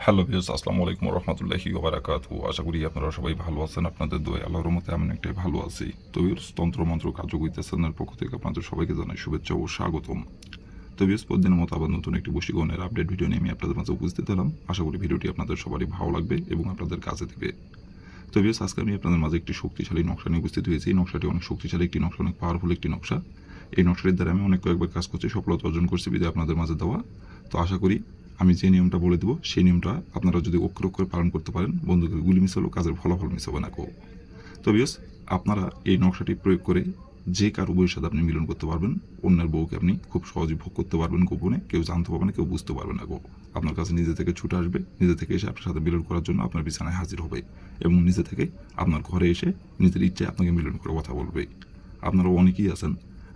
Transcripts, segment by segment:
Hello viewers, আসসালামু আলাইকুম ওয়া রাহমাতুল্লাহি ওয়া বারাকাতুহু। আশা করি আপনারা সবাই ভালো আছেন। আপনাদের দোয়ায় আল্লাহর রহমতে আমি অনেকটাই ভালো আছি। তো ভিউয়ার্স, তন্ত্রমন্ত্র কার্যকরিতা চ্যানেলের পক্ষ থেকে আপনাদের সবাইকে জানাই শুভেচ্ছা ও স্বাগতম। তো ভিউয়ার্স, প্রতিদিনের মতো আবার নতুন একটি বশীকরণের আপডেট ভিডিও নিয়ে আমি আপনাদের মাঝে উপস্থিত হলাম। আশা করি ভিডিওটি আপনাদের সবারই ভালো লাগবে এবং আপনাদের কাজে দেবে। তো ভিউয়ার্স, আজকে আমি আপনাদের মাঝে একটি শক্তিশালী নকশা নিয়ে উপস্থিত হয়েছি। এই নকশাটি অনেক শক্তিশালী একটি নকশা, অনেক পাওয়ারফুল একটি নকশা। এই নকশাটির দ্বারা আমি অনেক কয়েকবার কাজ করছি, সফলতা অর্জন করছি, বিধায় আপনাদের মাঝে দেওয়া। তো আশা করি আমি যে নিয়মটা বলে দেবো সেই নিয়মটা আপনারা যদি অক্ষরে অক্ষরে পালন করতে পারেন, বন্ধুদের গুলি মিস হলেও কাজের ফলাফল মিস হবে না কেউ। তো ভিউয়ার্স, আপনারা এই নকশাটি প্রয়োগ করে যে কারো বউয়ের সাথে আপনি মিলন করতে পারবেন। অন্যের বউকে আপনি খুব সহজেই ভোগ করতে পারবেন গোপনে, কেউ জানতে পারবে না, কেউ বুঝতে পারবে না গো। আপনার কাছে নিজে থেকে ছুটে আসবে, নিজে থেকে এসে আপনার সাথে মিলন করার জন্য আপনার বিছানায় হাজির হবে এবং নিজে থেকে আপনার ঘরে এসে নিজের ইচ্ছায় আপনাকে মিলন করে কথা বলবে। আপনারা অনেকেই আছেন,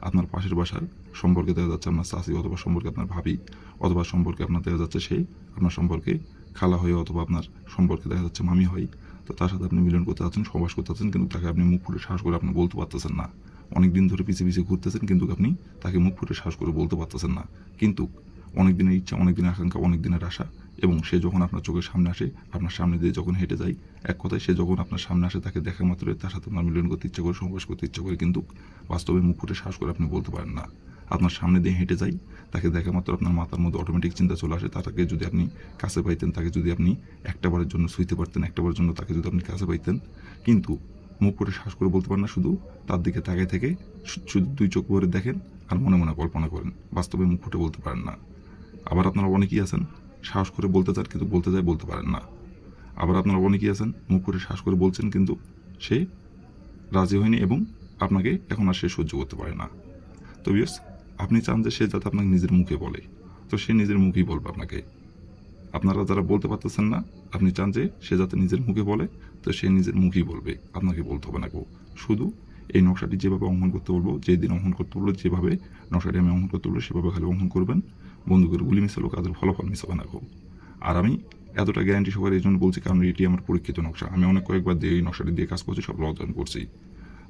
আপনার পাশের বাসার সম্পর্কে দেখা যাচ্ছে আপনার চাচি, অথবা সম্পর্কে আপনার ভাবি, অথবা সম্পর্কে আপনার দেখা যাচ্ছে সেই আপনার সম্পর্কে খালা হয়ে, অথবা আপনার সম্পর্কে দেখা যাচ্ছে মামি হয়। তো তার সাথে আপনি মিলন করতে যাচ্ছেন, সহবাস করতে যাচ্ছেন, কিন্তু তাকে আপনি মুখ ফুটে সাহস করে আপনি বলতে পারতেছেন না। অনেক দিন ধরে পিছিয়ে পিছিয়ে ঘুরতেছেন, কিন্তু আপনি তাকে মুখ ফুটে সাহস করে বলতে পারতেছেন না। কিন্তু অনেক দিনের ইচ্ছা, অনেক দিনের আকাঙ্ক্ষা, অনেক দিনের আশা, এবং সে যখন আপনার চোখের সামনে আসে, আপনার সামনে দিয়ে যখন হেঁটে যায়, এক কথায় সে যখন আপনার সামনে আসে, তাকে দেখা মাত্রই তার সাথে আপনার মিলন করতে ইচ্ছা করে, সহবাস করতে ইচ্ছা করে, কিন্তু বাস্তবে মুখ ফুটে সাহস করে আপনি বলতে পারেন না। আপনার সামনে দিয়ে হেঁটে যাই, তাকে দেখা মাত্র আপনার মাথার মধ্যে অটোমেটিক চিন্তা চলে আসে, তাকে যদি আপনি কাছে পাইতেন, তাকে যদি আপনি একটাবারের জন্য ছুঁইতে পারতেন, একটাবারের জন্য তাকে যদি আপনি কাছে পাইতেন, কিন্তু মুখ করে শ্বাস করে বলতে পারেন না, শুধু তার দিকে তাকায় থেকে শুধু দুই চোখ ভরে দেখেন আর মনে মনে কল্পনা করেন, বাস্তবে মুখ ফুটে বলতে পারেন না। আবার আপনারা অনেকেই আছেন সাহস করে বলতে চান, কিন্তু বলতে যায় বলতে পারেন না। আবার আপনারা অনেকেই আছেন মুখ করে শ্বাস করে বলছেন, কিন্তু সে রাজি হয়নি এবং আপনাকে এখন আর সে সহ্য করতে পারে না। তো বিয়স, আপনি চান যে সে যাতে আপনাকে নিজের মুখে বলে, তো সে নিজের মুখেই বলবে আপনাকে। আপনারা যারা বলতে পারতেছেন না, আপনি চান যে সে যাতে নিজের মুখে বলে, তো সে নিজের মুখেই বলবে, আপনাকে বলতে হবে না কেউ। শুধু এই নকশাটি যেভাবে অঙ্কন করতে বলবো, যেদিন অঙ্কন করতে বলবো, যেভাবে নকশাটি আমি অঙ্কন করতে বলবো, সেভাবে খালি অঙ্কন করবেন। বন্ধুদের গুলি মিস হলেও কাজের ফলাফল মিস হবে না কেউ। আর আমি এতটা গ্যারান্টি সবার এই জন্য বলছি, কারণ এটি আমার পরীক্ষিত নকশা। আমি অনেক কয়েকবার দিয়ে এই নকশাটি দিয়ে কাজ করছি, সব অর্জন করছি।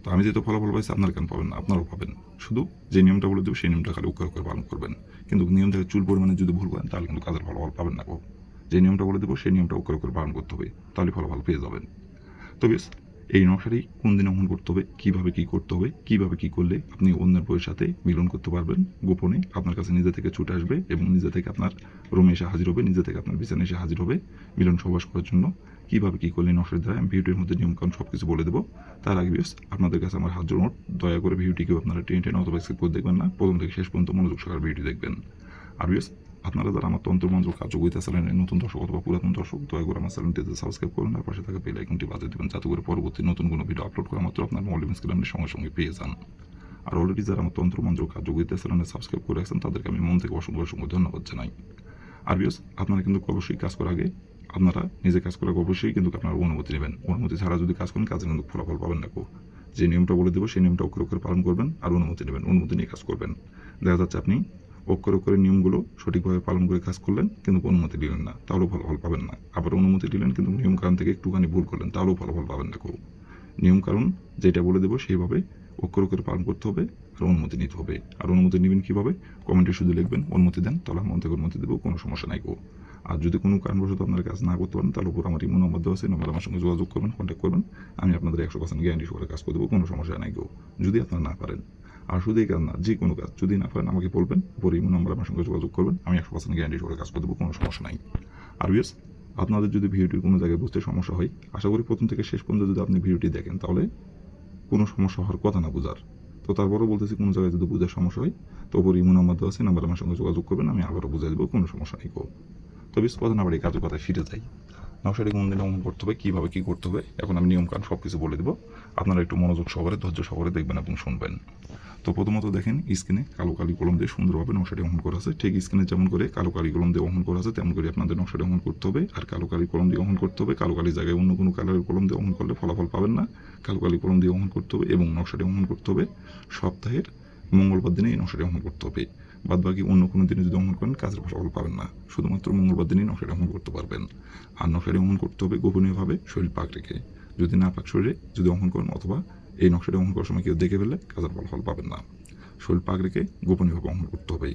তো আমি যেহেতু ফলাফল পাইছি, আপনারা কেন পাবেন না? আপনারাও পাবেন। শুধু যে নিয়মটা বলে দেবো সেই নিয়মটা খালি অক্ষরে অক্ষরে পালন করবেন। কিন্তু নিয়ম থেকে চুল পরিমাণে যদি ভুল করেন, তাহলে কিন্তু কাজের ফলাফল পাবেন না কেউ। যে নিয়মটা বলে দেবো সেই নিয়মটা অক্ষরে অক্ষরে পালন করতে হবে, তাহলে ফলাফল পেয়ে যাবেন। তো বেশ, এই নকশাটি কোন দিন অঙ্কন করতে হবে, কীভাবে কী করতে হবে, কীভাবে কী করলে আপনি অন্যের বইয়ের সাথে মিলন করতে পারবেন গোপনে, আপনার কাছে নিজে থেকে ছুটে আসবে এবং নিজে থেকে আপনার রুমে এসে হাজির হবে, নিজে থেকে আপনার বিছানায় এসে হাজির হবে মিলন সহবাস করার জন্য। কীভাবে কী করলে নকশার দ্বারা আমি ভিডিওর মধ্যে নিয়মকানুন সব কিছু বলে দেবো। তার আগে বেশ, আপনাদের কাছে আমার হাত জোড়, দয়া করে ভিডিওটিকেও আপনারা টেনে টেনে অথবা স্কিপ করে দেখবেন না, প্রথম থেকে শেষ পর্যন্ত মনোযোগ সহকারে ভিডিও দেখবেন। আর বেশ, আপনারা যারা আমার তন্ত্রমন্ত্র কার্যকরিতা চ্যানেলের নতুন দর্শক অথবা পুরাতন দর্শক, দয়া করে আমার চ্যানেলটিতে সাবস্ক্রাইব করুন আর পাশে থাকা বেল আইকনটি বাজিয়ে দেবেন, যাতে করে পরবর্তী নতুন কোনো ভিডিও আপলোড করা মাত্র আপনার মোবাইল স্ক্রিনের সঙ্গে সঙ্গে পেয়ে যান। আর অলরেডি যারা আমার তন্ত্রমন্ত্র কার্যকরিতা চ্যানেলে সাবস্ক্রাইব করে রাখছেন, তাদেরকে আমি মন থেকে অসংখ্য অসংখ্য ধন্যবাদ জানাই। আর বিয়স, আপনারা কিন্তু অবশ্যই কাজ করার আগে আপনারা নিজে কাজ করার অবশ্যই কিন্তু আপনার অনুমতি নেবেন। অনুমতি ছাড়া যদি কাজ করেন, কাজে কিন্তু ফলাফল পাবেন না কেউ। যে নিয়মটা বলে দেবো সেই নিয়মটা অক্ষরে অক্ষরে পালন করবেন আর অনুমতি নেবেন, অনুমতি নিয়ে কাজ করবেন। দেখা যাচ্ছে আপনি অক্ষরে অক্ষরে নিয়মগুলো সঠিকভাবে পালন করে কাজ করলেন, কিন্তু অনুমতি দিলেন না, তাহলেও ফলাফল পাবেন না। আবার অনুমতি দিলেন, কিন্তু নিয়ম কারণ থেকে একটুখানি ভুল করলেন, তাহলেও ফলাফল পাবেন না কেউ। নিয়ম কারণ যেটা বলে দেবো সেইভাবে অক্ষর অক্ষরে পালন করতে হবে আর অনুমতি নিতে হবে। আর অনুমতি নেবেন কীভাবে? কমেন্টে শুধু লিখবেন অনুমতি দেন, তাহলে আমি মন থেকে অনুমতি দেবো, কোনো সমস্যা নাই গো। আর যদি কোনো কারণবশত আপনার কাজ না করতে পারেন, তাহলে উপর আমার ইমো নম্বর দেওয়া আছে, নম্বর আমার সঙ্গে যোগাযোগ করবেন, কন্ট্যাক্ট করবেন। আমি আপনাদের 100% গ্যারান্টি সহকারে কাজ করে দেবো, কোনো সমস্যা নাই গো, যদি আপনারা না পারেন। আর শুধু এই কাজ না, যে কোনো কাজ যদি না পারেন আমাকে বলবেন, উপর ইমো নম্বর আমার সঙ্গে যোগাযোগ করবেন, আমি 100% গ্যারান্টি সহকারে কাজ করে দেবো, কোনো সমস্যা নাই। আর ইয়েস, আপনাদের যদি ভিডিওটির কোনো জায়গায় বুঝতে সমস্যা হয়, আশা করি প্রথম থেকে শেষ পর্যন্ত যদি আপনি ভিডিওটি দেখেন, তাহলে কোনো সমস্যা হওয়ার কথা না বোঝার। তো তারপরেও বলতেছি, কোনো জায়গায় যদি বোঝার সমস্যা হয়, তো ওপর ইমো নাম্বার দেওয়া আছে, নাম্বার আমার সঙ্গে যোগাযোগ করবেন, আমি আবারও বুঝাই দেবো, কোনো সমস্যা নেই গো। তো বেশ, কথা না বাড়ি কাজের কথায় ফিরে যাই। নকশাটি কোন দিনে অঙ্কন করতে হবে, কীভাবে কী করতে হবে, এখন আমি নিয়মকানুন সব কিছু বলে দেবো। আপনারা একটু মনোযোগ সহকারে, ধৈর্য সহকারে দেখবেন এবং শুনবেন। তো প্রথমত দেখেন, স্ক্রিনে কালো কালি কলম দিয়ে সুন্দরভাবে নকশাটি অঙ্কন করা আছে। ঠিক স্ক্রিনে যেমন করে কালো কালি কলম দিয়ে অঙ্কন করা আছে, তেমন করে আপনাদের নকশাটি অঙ্কন করতে হবে। আর কালো কালি কলম দিয়ে অঙ্কন করতে হবে, কালো কালির জায়গায় অন্য কোনো কালারের কলম দিয়ে অঙ্কন করলে ফলাফল পাবেন না। কালো কালি কলম দিয়ে অঙ্কন করতে হবে এবং নকশাটি অঙ্কন করতে হবে সপ্তাহের মঙ্গলবার দিনে এই নকশাটি অঙ্কন করতে হবে। বাদ বাকি অন্য কোনো দিনে যদি অঙ্কন করেন, কাজের ফলাফল পাবেন না। শুধুমাত্র মঙ্গলবার দিনেই নকশাটি অঙ্কন করতে পারবেন। আর নকশাটি অঙ্কন করতে হবে গোপনীয়ভাবে, শরীর পাক রেখে। যদি না পাক শরীরে যদি অঙ্কন করেন, অথবা এই নকশাটি অঙ্কন করার সময় কেউ দেখে ফেললে, কাজের ফলাফল পাবেন না। শরীর পাক রেখে গোপনীয়ভাবে অঙ্কন করতে হবে।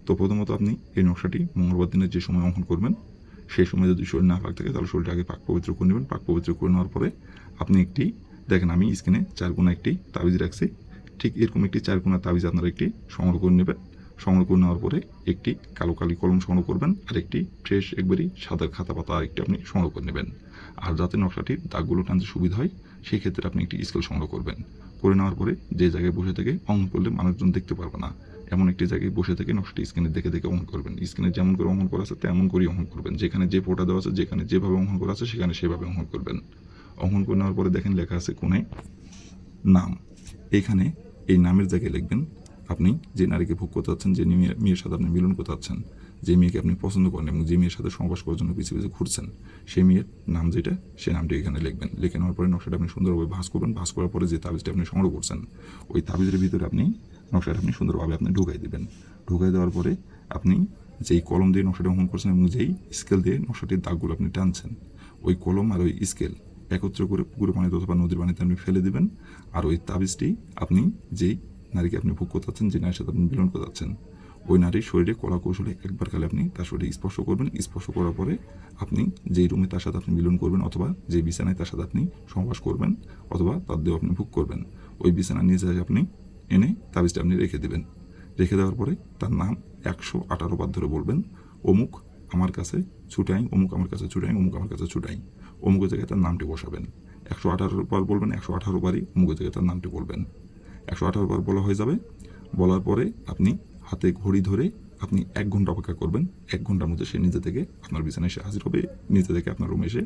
তো প্রথমত আপনি এই নকশাটি মঙ্গলবার দিনের যে সময় অঙ্কন করবেন, সেই সময় যদি শরীর না পাক থাকে তাহলে শরীরটা আগে পাক পবিত্র করে নেবেন। পাক পবিত্র করে নেওয়ার পরে আপনি একটি দেখেন আমি স্ক্রিনে 4 কোণা একটি তাবিজ রাখছি, ঠিক এরকম একটি 4 কোণা তাবিজ আপনারা একটি সংগ্রহ করে নেবেন। সংগ্রহ করে নেওয়ার পরে একটি কালো কালি কলম সংগ্রহ করবেন, আর একটি ফ্রেশ একবারই সাদা খাতা পাতা আরেকটি আপনি সংগ্রহ করে নেবেন। আর যাতে নকশাটির দাগগুলো টানতে সুবিধা হয় সেই ক্ষেত্রে আপনি একটি স্কেল সংগ্রহ করবেন। করে নেওয়ার পরে যে জায়গায় বসে থেকে অঙ্কন করলে মানুষজন দেখতে পারবে না এমন একটি জায়গায় বসে থেকে নকশাটি স্ক্রিনে দেখে দেখে অঙ্কন করবেন। স্ক্রিনে যেমন করে অঙ্কন করা আছে তেমন করেই অঙ্কন করবেন। যেখানে যে ফোঁটা দেওয়া আছে, যেখানে যেভাবে অঙ্কন করা আছে সেখানে সেভাবে অঙ্কন করবেন। অঙ্কন করে নেওয়ার পরে দেখেন লেখা আছে কোণে নাম। এইখানে এই নামের জায়গায় লিখবেন আপনি যে নারীকে ভোগ করতে চাচ্ছেন, যে মেয়ের সাথে আপনি মিলন করতে চাচ্ছেন, যে মেয়েকে আপনি পছন্দ করেন এবং যে মেয়ের সাথে সহবাস করার জন্য পিছিয়ে পিছিয়ে ঘুরছেন, সেই মেয়ের নাম যেটা সেই নামটি এখানে লিখবেন। লিখে নেওয়ার পরে নকশাটা আপনি সুন্দরভাবে ভাঁজ করবেন। ভাঁজ করার পরে যে তাবিজটা আপনি সংগ্রহ করছেন ওই তাবিজের ভিতরে আপনি নকশাটা আপনি সুন্দরভাবে আপনি ঢুকাই দেবেন। ঢুকাই দেওয়ার পরে আপনি যেই কলম দিয়ে নকশাটা অঙ্কন করছেন এবং যেই স্কেল দিয়ে নকশাটির দাগগুলো আপনি টানছেন, ওই কলম আর ওই স্কেল একত্র করে পুকুরে পানিতে অথবা নদীর পানিতে আপনি ফেলে দেবেন। আর ওই তাবিজটি আপনি যেই নারীকে আপনি ভোগ করতে চাচ্ছেন, যে নারীর সাথে আপনি মিলন করতে চাচ্ছেন, ওই নারীর শরীরে কলা কৌশলে একবার খালি আপনি তার শরীরে স্পর্শ করবেন। স্পর্শ করার পরে আপনি যেই রুমে তার সাথে আপনি মিলন করবেন অথবা যে বিছানায় তার সাথে আপনি সহবাস করবেন অথবা তার দেহ আপনি ভোগ করবেন, ওই বিছানার নিচে আপনি এনে তাবিজটা আপনি রেখে দেবেন। রেখে দেওয়ার পরে তার নাম 118 বার ধরে বলবেন, অমুক আমার কাছে ছুটাই, অমুক আমার কাছে ছুটাই, অমুক আমার কাছে ছুটাই। অমুকের জায়গায় তার নামটি বসাবেন। 118 বার বলবেন, 118 বারই অমুকের জায়গায় তার নামটি বলবেন। 118 বার বলা হয়ে যাবে। বলার পরে আপনি হাতে ঘড়ি ধরে আপনি 1 ঘন্টা অপেক্ষা করবেন। 1 ঘন্টার মধ্যে সে নিজে থেকে আপনার বিছানায় এসে হাজির হবে। নিজে থেকে আপনার রুমে এসে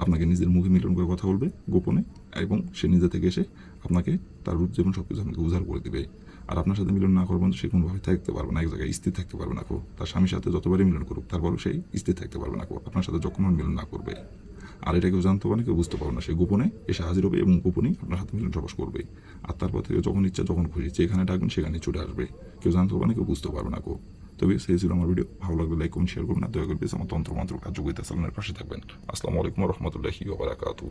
আপনাকে নিজের মুখে মিলন করে কথা বলবে গোপনে, এবং সে নিজে থেকে এসে আপনাকে তার রূপ জীবন সব কিছু আপনাকে উজাড় করে দেবে। আর আপনার সাথে মিলন না করবেন সে কোনোভাবে থাকতে পারবে না, এক জায়গায় স্থির থাকতে পারবে না। তার স্বামীর সাথে যতবারই মিলন করুক তারপরও সেই স্থির থাকতে পারবে না, আপনার সাথে যখন মিলন না করবে। আর এটা কেউ জানতে পারে, কেউ বুঝতে পারবে না। সে গোপনে এসে হাজির হবে এবং গোপনেই আপনার সাথে মিলন সবাস করবে। আর তারপর থেকে যখন ইচ্ছা যখন খুশি যেখানে ডাকবেন সেখানে ছুটে আসবে। কেউ জানতে পারবে না, কেউ বুঝতে পারবে না। তবে সেই ছিল আমার ভিডিও। ভালো লাগলে লাইক করুন, শেয়ার করবেন, আর দয়া করে আমার তন্ত্র মন্ত্র কার্যকরিতা চ্যানেলের পাশে থাকবেন। আসসালামু আলাইকুম রহমতুল্লাহি ওয়া বারাকাতুহু।